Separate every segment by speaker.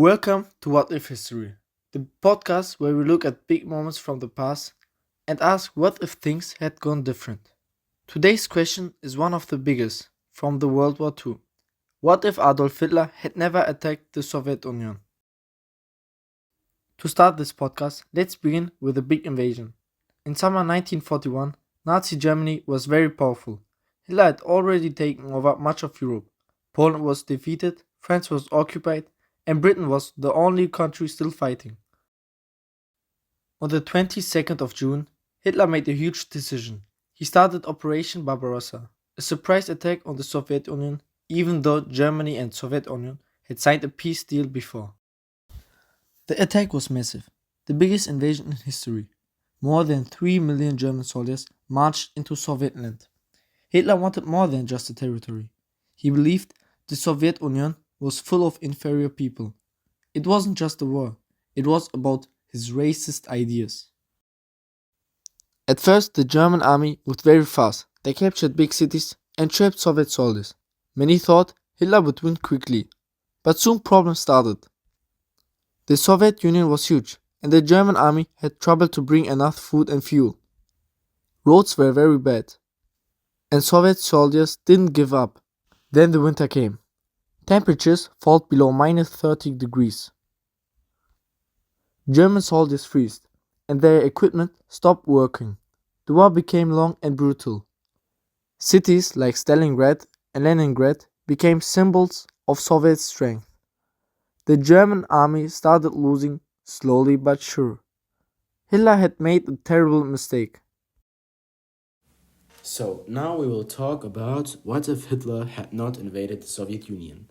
Speaker 1: Welcome to What If History, the podcast where we look at big moments from the past and ask what if things had gone different. Today's question is one of the biggest from the World War II. What if Adolf Hitler had never attacked the Soviet Union? To start this podcast, let's begin with a big invasion. In summer 1941, Nazi Germany was very powerful. Hitler had already taken over much of Europe. Poland was defeated, France was occupied, and Britain was the only country still fighting. On the 22nd of June, Hitler made a huge decision. He started Operation Barbarossa, a surprise attack on the Soviet Union, even though Germany and Soviet Union had signed a peace deal before. The attack was massive, the biggest invasion in history. More than 3 million German soldiers marched into Soviet land. Hitler wanted more than just a territory. He believed the Soviet Union was full of inferior people. It wasn't just a war, it was about his racist ideas. At first, the German army moved very fast. They captured big cities and trapped Soviet soldiers. Many thought Hitler would win quickly, but soon problems started. The Soviet Union was huge, and the German army had trouble to bring enough food and fuel. Roads were very bad, and Soviet soldiers didn't give up. Then the winter came. Temperatures fell below minus 30 degrees. German soldiers freezed, and their equipment stopped working. The war became long and brutal. Cities like Stalingrad and Leningrad became symbols of Soviet strength. The German army started losing slowly but sure. Hitler had made a terrible mistake.
Speaker 2: So now we will talk about what if Hitler had not invaded the Soviet Union.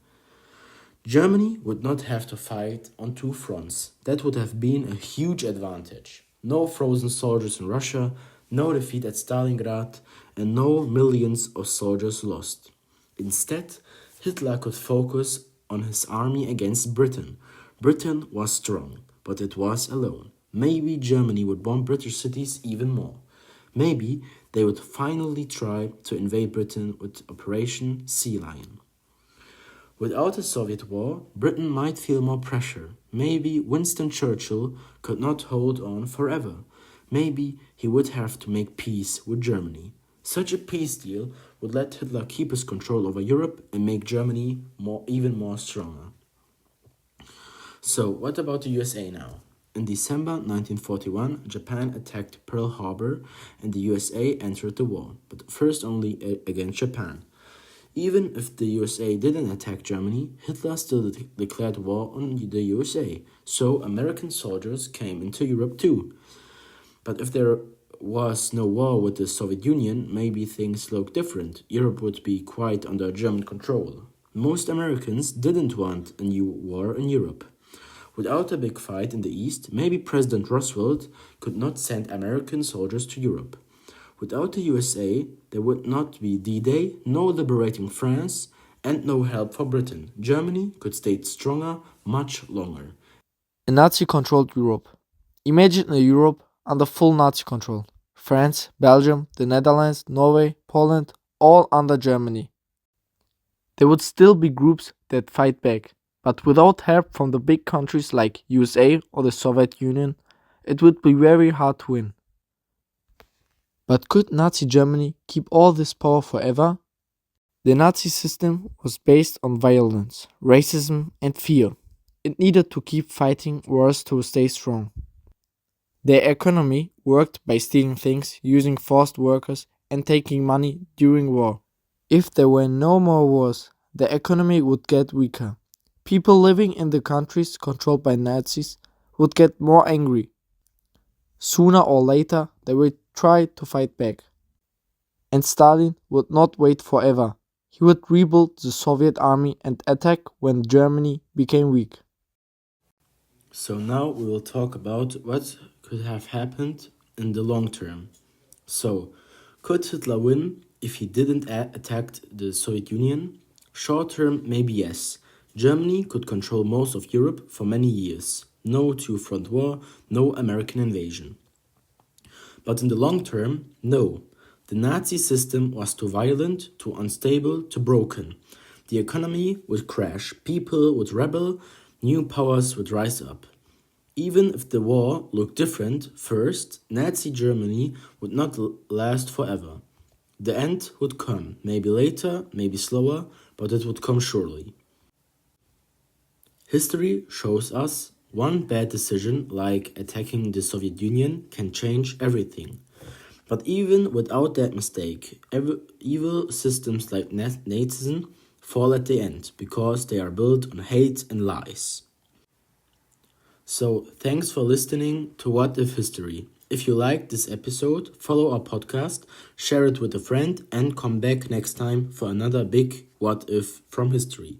Speaker 2: Germany would not have to fight on two fronts. That would have been a huge advantage. No frozen soldiers in Russia, no defeat at Stalingrad, and no millions of soldiers lost. Instead, Hitler could focus on his army against Britain. Britain was strong, but it was alone. Maybe Germany would bomb British cities even more. Maybe they would finally try to invade Britain with Operation Sea Lion. Without a Soviet war, Britain might feel more pressure. Maybe Winston Churchill could not hold on forever. Maybe he would have to make peace with Germany. Such a peace deal would let Hitler keep his control over Europe and make Germany even more stronger. So, what about the USA now? In December 1941, Japan attacked Pearl Harbor and the USA entered the war, but first only against Japan. Even if the USA didn't attack Germany, Hitler still declared war on the USA, so American soldiers came into Europe too. But if there was no war with the Soviet Union, maybe things looked different. Europe would be quite under German control. Most Americans didn't want a new war in Europe. Without a big fight in the East, maybe President Roosevelt could not send American soldiers to Europe. Without the USA, there would not be D-Day, no liberating France, and no help for Britain. Germany could stay stronger much longer.
Speaker 1: A Nazi-controlled Europe. Imagine a Europe under full Nazi control. France, Belgium, the Netherlands, Norway, Poland, all under Germany. There would still be groups that fight back, but without help from the big countries like USA or the Soviet Union, it would be very hard to win. But could Nazi Germany keep all this power forever? The Nazi system was based on violence, racism, and fear. It needed to keep fighting wars to stay strong. Their economy worked by stealing things, using forced workers, and taking money during war. If there were no more wars, the economy would get weaker. People living in the countries controlled by Nazis would get more angry. Sooner or later, they would try to fight back. And Stalin would not wait forever. He would rebuild the Soviet army and attack when Germany became weak.
Speaker 2: So now we will talk about what could have happened in the long term. So, could Hitler win if he didn't attack the Soviet Union? Short term, maybe yes. Germany could control most of Europe for many years. No two-front war, no American invasion. But in the long term, no. The Nazi system was too violent, too unstable, too broken. The economy would crash, people would rebel, New powers would rise up. Even if the war looked different first, Nazi Germany would not last forever. The end would come, maybe later, maybe slower, but it would come surely. History shows us one bad decision, like attacking the Soviet Union, can change everything. But even without that mistake, evil systems like Nazism fall at the end because they are built on hate and lies. So, thanks for listening to What If History. If you liked this episode, follow our podcast, share it with a friend, and come back next time for another big What If from history.